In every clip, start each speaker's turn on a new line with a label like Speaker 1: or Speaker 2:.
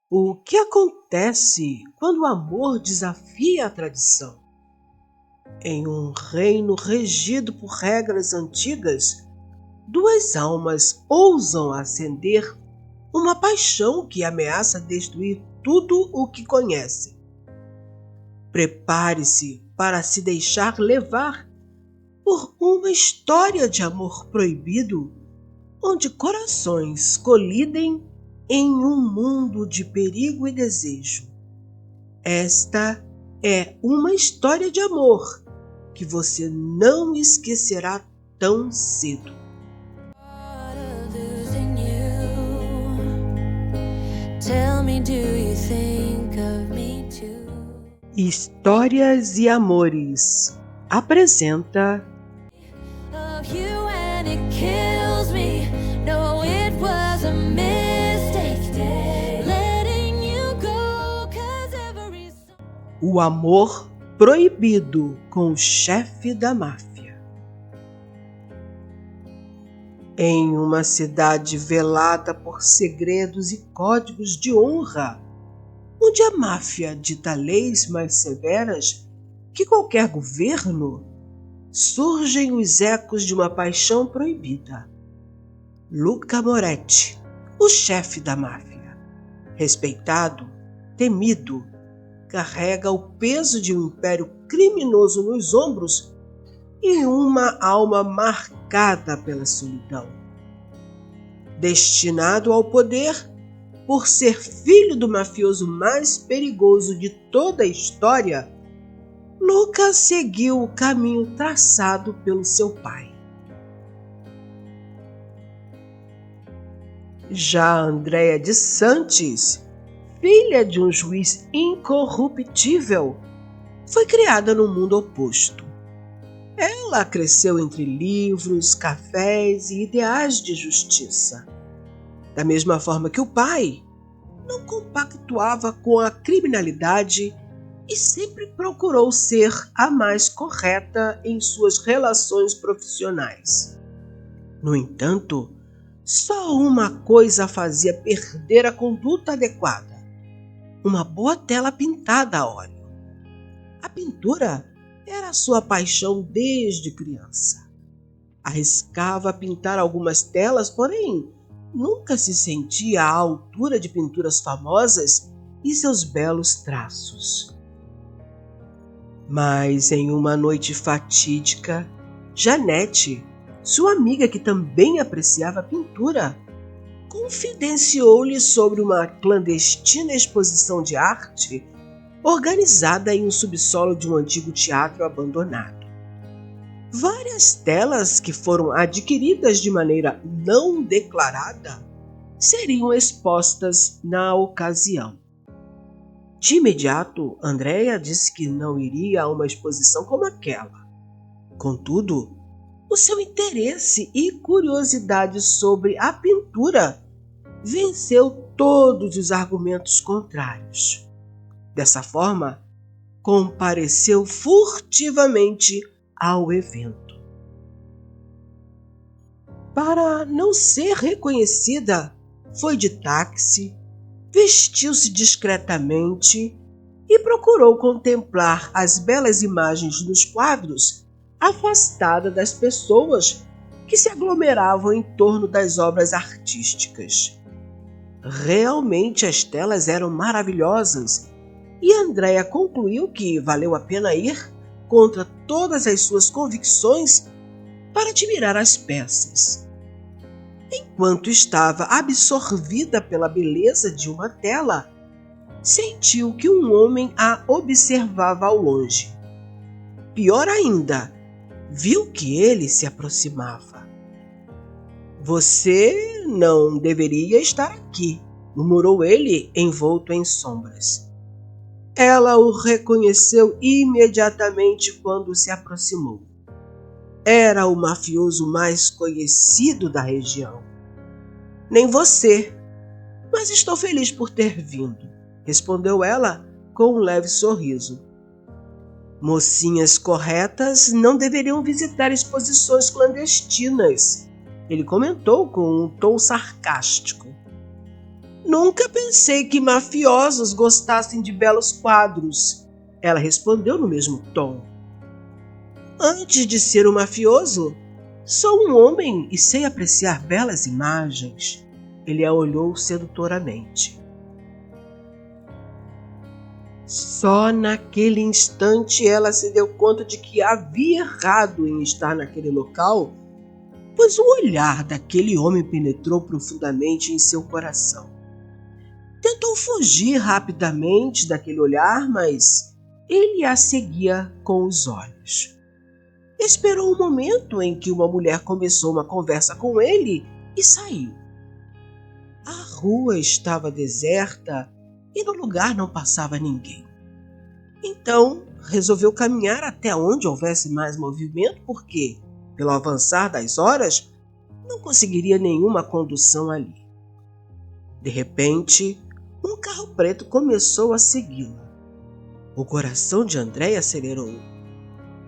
Speaker 1: O que acontece quando o amor desafia a tradição? Em um reino regido por regras antigas, duas almas ousam acender uma paixão que ameaça destruir tudo o que conhecem. Prepare-se para se deixar levar por uma história de amor proibido, onde corações colidem em um mundo de perigo e desejo. Esta é uma história de amor que você não esquecerá tão cedo. Histórias e Amores apresenta O Amor Proibido com o Chefe da Máfia. Em uma cidade velada por segredos e códigos de honra, onde a máfia dita leis mais severas que qualquer governo, surgem os ecos de uma paixão proibida. Luca Moretti, o chefe da máfia, respeitado, temido, carrega o peso de um império criminoso nos ombros e uma alma marcada pela solidão. Destinado ao poder, por ser filho do mafioso mais perigoso de toda a história, Luca seguiu o caminho traçado pelo seu pai. Já Andréa de Santos, filha de um juiz incorruptível, foi criada no mundo oposto. Ela cresceu entre livros, cafés e ideais de justiça. Da mesma forma que o pai, não compactuava com a criminalidade e sempre procurou ser a mais correta em suas relações profissionais. No entanto, só uma coisa a fazia perder a conduta adequada: uma boa tela pintada a óleo. A pintura era sua paixão desde criança. Arriscava pintar algumas telas, porém nunca se sentia à altura de pinturas famosas e seus belos traços. Mas em uma noite fatídica, Janete, sua amiga que também apreciava a pintura, confidenciou-lhe sobre uma clandestina exposição de arte organizada em um subsolo de um antigo teatro abandonado. Várias telas que foram adquiridas de maneira não declarada seriam expostas na ocasião. De imediato, Andréa disse que não iria a uma exposição como aquela. Contudo, o seu interesse e curiosidade sobre a pintura venceu todos os argumentos contrários. Dessa forma, compareceu furtivamente ao evento. Para não ser reconhecida, foi de táxi, vestiu-se discretamente e procurou contemplar as belas imagens nos quadros, afastada das pessoas que se aglomeravam em torno das obras artísticas. Realmente as telas eram maravilhosas e Andréa concluiu que valeu a pena ir contra todas as suas convicções para admirar as peças. Enquanto estava absorvida pela beleza de uma tela, sentiu que um homem a observava ao longe. Pior ainda, viu que ele se aproximava. "Você não deveria estar aqui", murmurou ele, envolto em sombras. Ela o reconheceu imediatamente quando se aproximou. Era o mafioso mais conhecido da região. "Nem você, mas estou feliz por ter vindo", respondeu ela com um leve sorriso. "Mocinhas corretas não deveriam visitar exposições clandestinas", ele comentou com um tom sarcástico. Nunca pensei que mafiosos gostassem de belos quadros, ela respondeu no mesmo tom. Antes de ser um mafioso, sou um homem e sei apreciar belas imagens. Ele a olhou sedutoramente. Só naquele instante ela se deu conta de que havia errado em estar naquele local, pois o olhar daquele homem penetrou profundamente em seu coração. Tentou fugir rapidamente daquele olhar, mas ele a seguia com os olhos. Esperou um momento em que uma mulher começou uma conversa com ele e saiu. A rua estava deserta e no lugar não passava ninguém. Então, resolveu caminhar até onde houvesse mais movimento, porque, pelo avançar das horas, não conseguiria nenhuma condução ali. De repente, um carro preto começou a segui-la. O coração de Andréia acelerou.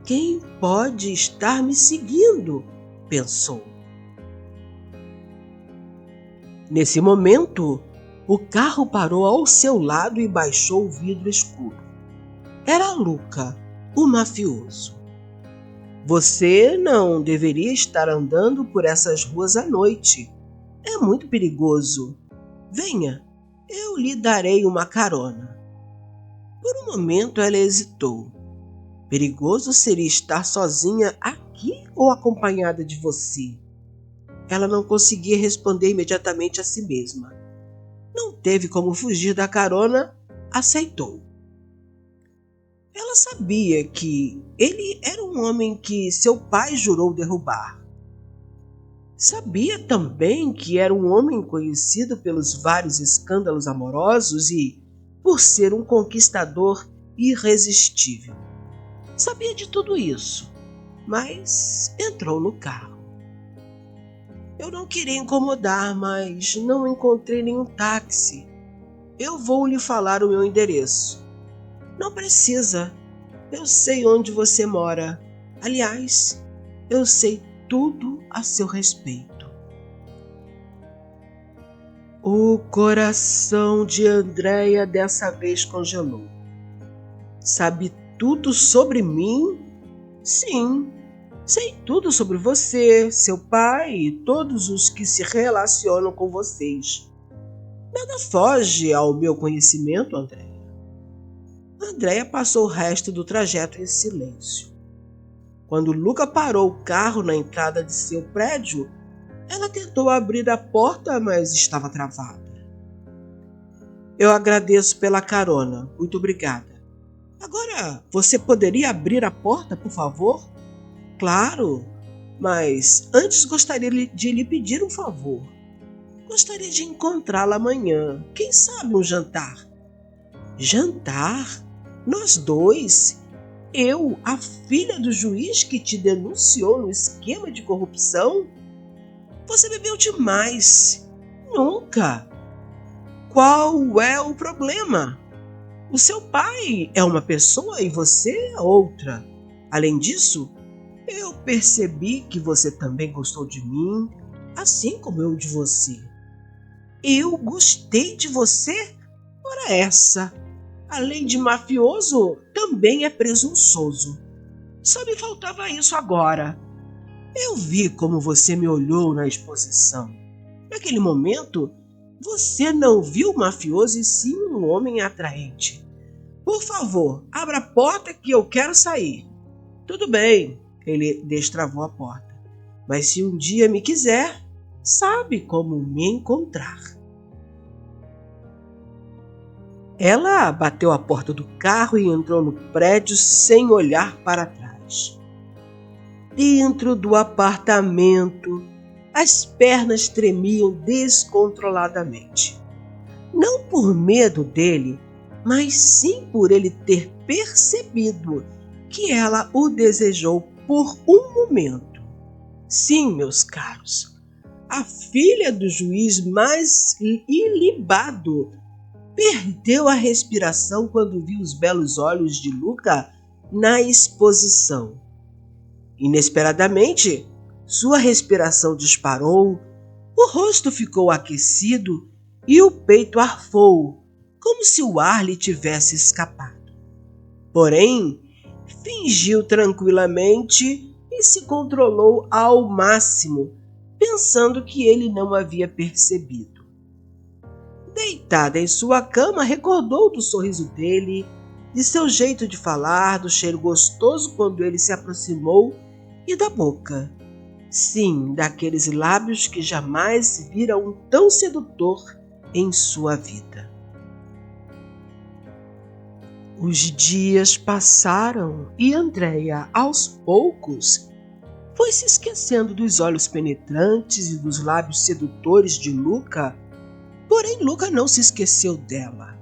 Speaker 1: Quem pode estar me seguindo? Pensou. Nesse momento, o carro parou ao seu lado e baixou o vidro escuro. Era Luca, o mafioso. Você não deveria estar andando por essas ruas à noite. É muito perigoso. Venha, eu lhe darei uma carona. Por um momento ela hesitou. Perigoso seria estar sozinha aqui ou acompanhada de você? Ela não conseguia responder imediatamente a si mesma. Não teve como fugir da carona, aceitou. Ela sabia que ele era um homem que seu pai jurou derrubar. Sabia também que era um homem conhecido pelos vários escândalos amorosos e por ser um conquistador irresistível. Sabia de tudo isso, mas entrou no carro. Eu não queria incomodar, mas não encontrei nenhum táxi. Eu vou lhe falar o meu endereço. Não precisa. Eu sei onde você mora. Aliás, eu sei tudo a seu respeito. O coração de Andréia dessa vez congelou. Sabe tudo sobre mim? Sim. Sei tudo sobre você, seu pai e todos os que se relacionam com vocês. Nada foge ao meu conhecimento, Andréia. Andréia passou o resto do trajeto em silêncio. Quando Luca parou o carro na entrada de seu prédio, ela tentou abrir a porta, mas estava travada. Eu agradeço pela carona. Muito obrigada. Agora, você poderia abrir a porta, por favor? Claro, mas antes gostaria de lhe pedir um favor. Gostaria de encontrá-la amanhã. Quem sabe um jantar? Jantar? Nós dois? Eu, a filha do juiz que te denunciou no esquema de corrupção? Você bebeu demais. Nunca. Qual é o problema? O seu pai é uma pessoa e você é outra. Além disso, eu percebi que você também gostou de mim, assim como eu de você. Eu gostei de você? Ora essa. Além de mafioso, também é presunçoso. Só me faltava isso agora. Eu vi como você me olhou na exposição. Naquele momento, você não viu o mafioso e sim um homem atraente. Por favor, abra a porta que eu quero sair. Tudo bem. Ele destravou a porta. Mas se um dia me quiser, sabe como me encontrar. Ela bateu a porta do carro e entrou no prédio sem olhar para trás. Dentro do apartamento, as pernas tremiam descontroladamente. Não por medo dele, mas sim por ele ter percebido que ela o desejou por um momento. Sim, meus caros, a filha do juiz mais ilibado perdeu a respiração quando viu os belos olhos de Luca na exposição. Inesperadamente, sua respiração disparou, o rosto ficou aquecido e o peito arfou, como se o ar lhe tivesse escapado. Porém, fingiu tranquilamente e se controlou ao máximo, pensando que ele não havia percebido. Deitada em sua cama, recordou do sorriso dele, de seu jeito de falar, do cheiro gostoso quando ele se aproximou e da boca. Sim, daqueles lábios que jamais vira um tão sedutor em sua vida. Os dias passaram e Andréia, aos poucos, foi se esquecendo dos olhos penetrantes e dos lábios sedutores de Luca, porém Luca não se esqueceu dela.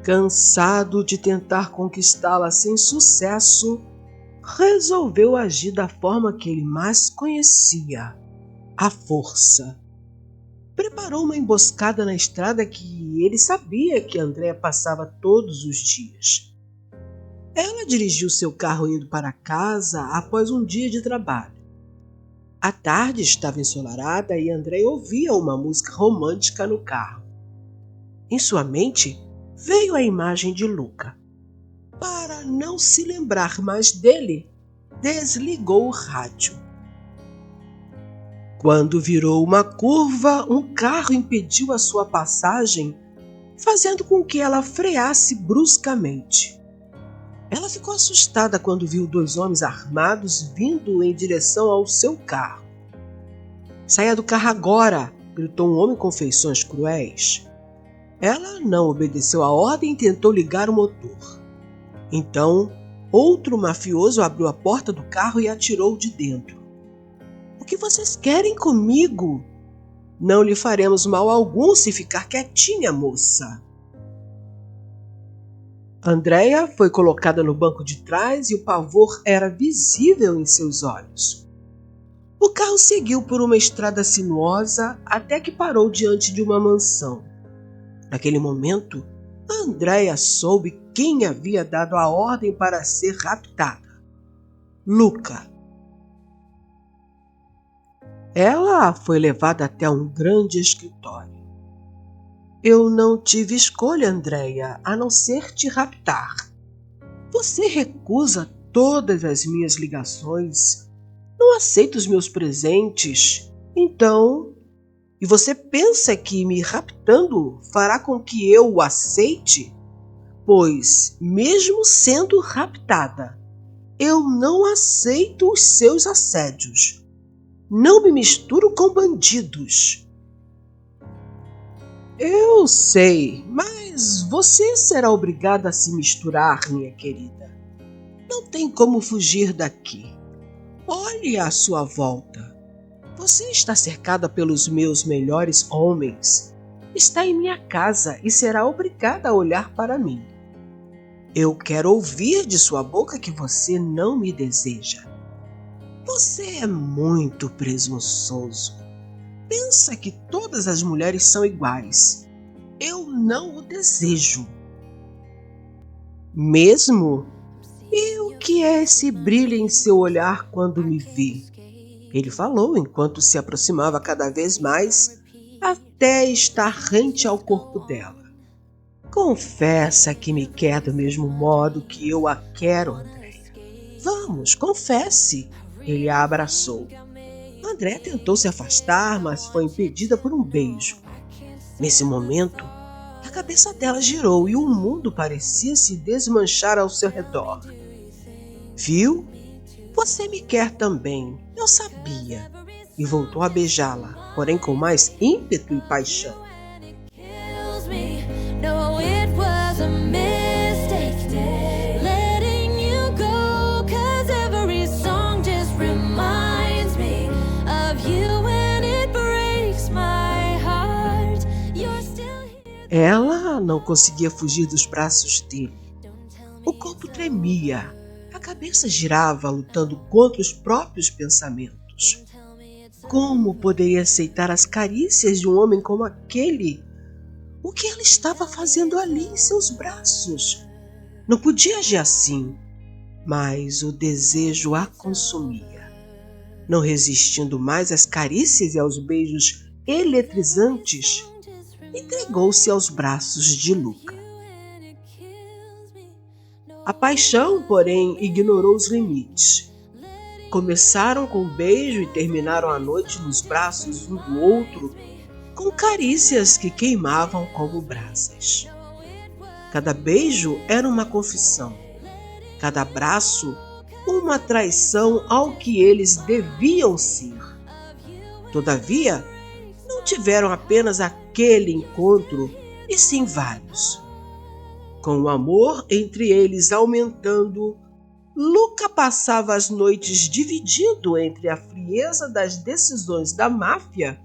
Speaker 1: Cansado de tentar conquistá-la sem sucesso, resolveu agir da forma que ele mais conhecia, a força. Preparou uma emboscada na estrada que ele sabia que Andréia passava todos os dias. Ela dirigiu seu carro indo para casa após um dia de trabalho. A tarde estava ensolarada e Andréia ouvia uma música romântica no carro. Em sua mente veio a imagem de Luca. Para não se lembrar mais dele, desligou o rádio. Quando virou uma curva, um carro impediu a sua passagem, fazendo com que ela freasse bruscamente. Ela ficou assustada quando viu 2 homens armados vindo em direção ao seu carro. "Saia do carro agora!", gritou um homem com feições cruéis. Ela não obedeceu à ordem e tentou ligar o motor. Então, outro mafioso abriu a porta do carro e atirou de dentro. "O que vocês querem comigo?" "Não lhe faremos mal algum se ficar quietinha, moça." Andréia foi colocada no banco de trás e o pavor era visível em seus olhos. O carro seguiu por uma estrada sinuosa até que parou diante de uma mansão. Naquele momento, Andréia soube quem havia dado a ordem para ser raptada: Luca. Ela foi levada até um grande escritório. "Eu não tive escolha, Andréia, a não ser te raptar. Você recusa todas as minhas ligações, não aceita os meus presentes, então... E você pensa que me raptando fará com que eu o aceite? Pois, mesmo sendo raptada, eu não aceito os seus assédios. Não me misturo com bandidos." "Eu sei, mas você será obrigada a se misturar, minha querida. Não tem como fugir daqui. Olhe à sua volta. Você está cercada pelos meus melhores homens. Está em minha casa e será obrigada a olhar para mim. Eu quero ouvir de sua boca que você não me deseja. Você é muito presunçoso. Pensa que todas as mulheres são iguais. Eu não o desejo." "Mesmo? E o que é esse brilho em seu olhar quando me vê?" Ele falou enquanto se aproximava cada vez mais até estar rente ao corpo dela. "Confessa que me quer do mesmo modo que eu a quero, Andréia. Vamos, confesse." Ele a abraçou. Andréia tentou se afastar, mas foi impedida por um beijo. Nesse momento, a cabeça dela girou e o mundo parecia se desmanchar ao seu redor. "Viu? Você me quer também, eu sabia." E voltou a beijá-la, porém com mais ímpeto e paixão. Ela não conseguia fugir dos braços dele. O corpo tremia, a cabeça girava, lutando contra os próprios pensamentos. Como poderia aceitar as carícias de um homem como aquele? O que ela estava fazendo ali em seus braços? Não podia agir assim, mas o desejo a consumia. Não resistindo mais às carícias e aos beijos eletrizantes, entregou-se aos braços de Luca. A paixão, porém, ignorou os limites. Começaram com um beijo e terminaram a noite nos braços um do outro, com carícias que queimavam como brasas. Cada beijo era uma confissão, cada abraço uma traição ao que eles deviam ser. Todavia, não tiveram apenas aquele encontro, e sim vários. Com o amor entre eles aumentando, Luca passava as noites dividido entre a frieza das decisões da máfia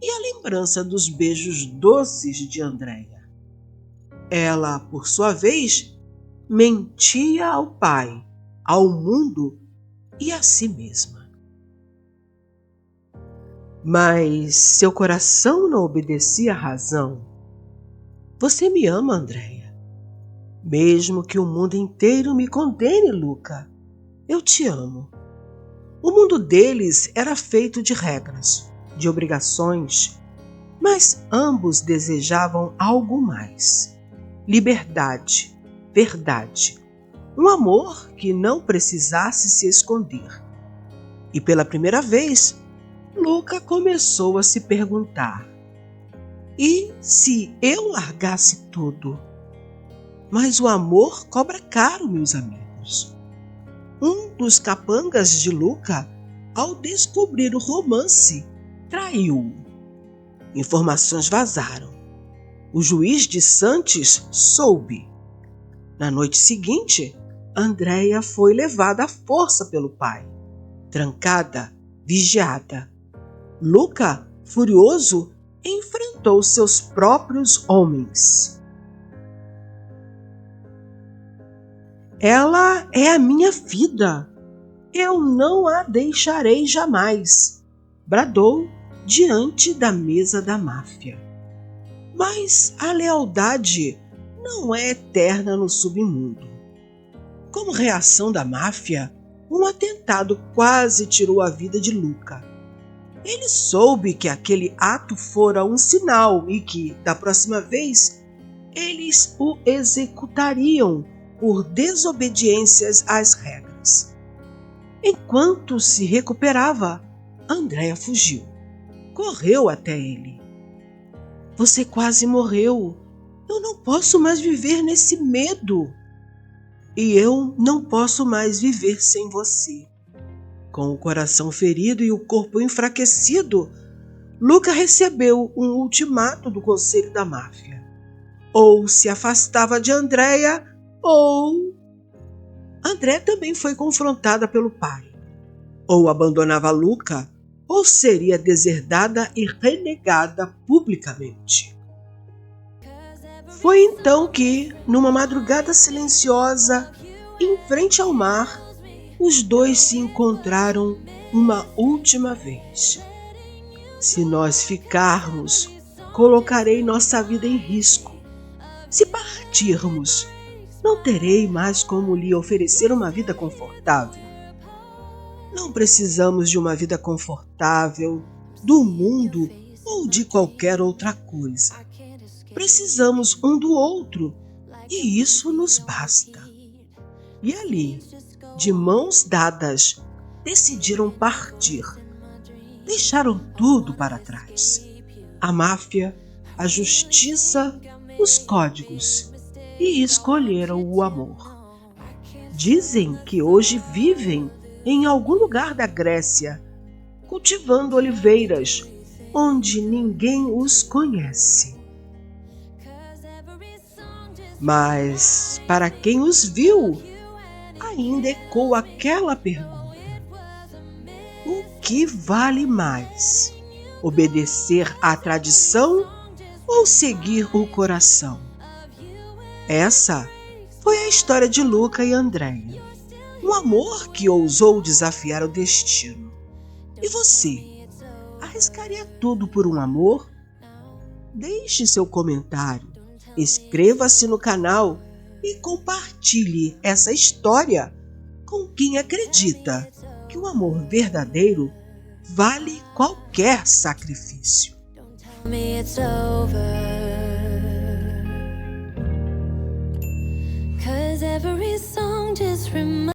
Speaker 1: e a lembrança dos beijos doces de Andréia. Ela, por sua vez, mentia ao pai, ao mundo e a si mesma. Mas seu coração não obedecia à razão. Você me ama, Andréia. Mesmo que o mundo inteiro me condene, Luca, eu te amo. O mundo deles era feito de regras, de obrigações, mas ambos desejavam algo mais. Liberdade, verdade, um amor que não precisasse se esconder. E pela primeira vez, Luca começou a se perguntar: e se eu largasse tudo? Mas o amor cobra caro, meus amigos. Um dos capangas de Luca, ao descobrir o romance, traiu-o. Informações vazaram. O juiz de Santos soube. Na noite seguinte, Andréia foi levada à força pelo pai, trancada, vigiada. Luca, furioso, enfrentou seus próprios homens. Ela é a minha vida. Eu não a deixarei jamais, bradou diante da mesa da máfia. Mas a lealdade não é eterna no submundo. Como reação da máfia, um atentado quase tirou a vida de Luca. Ele soube que aquele ato fora um sinal e que, da próxima vez, eles o executariam por desobediências às regras. Enquanto se recuperava, Andréia fugiu. Correu até ele. Você quase morreu. Eu não posso mais viver nesse medo. E eu não posso mais viver sem você. Com o coração ferido e o corpo enfraquecido, Luca recebeu um ultimato do conselho da máfia. Ou se afastava de Andréia, ou... Andréia também foi confrontada pelo pai. Ou abandonava Luca, ou seria deserdada e renegada publicamente. Foi então que, numa madrugada silenciosa, em frente ao mar, os dois se encontraram uma última vez. Se nós ficarmos, colocarei nossa vida em risco. Se partirmos, não terei mais como lhe oferecer uma vida confortável. Não precisamos de uma vida confortável, do mundo ou de qualquer outra coisa. Precisamos um do outro, e isso nos basta. E ali, de mãos dadas, decidiram partir. Deixaram tudo para trás. A máfia, a justiça, os códigos, e escolheram o amor. Dizem que hoje vivem em algum lugar da Grécia, cultivando oliveiras, onde ninguém os conhece. Mas, para quem os viu, ainda ecoa aquela pergunta: o que vale mais? Obedecer à tradição ou seguir o coração? Essa foi a história de Luca e Andréia. Um amor que ousou desafiar o destino. E você, arriscaria tudo por um amor? Deixe seu comentário, inscreva-se no canal e compartilhe essa história com quem acredita que o amor verdadeiro vale qualquer sacrifício.
Speaker 2: Me, it's over. 'Cause every song just reminds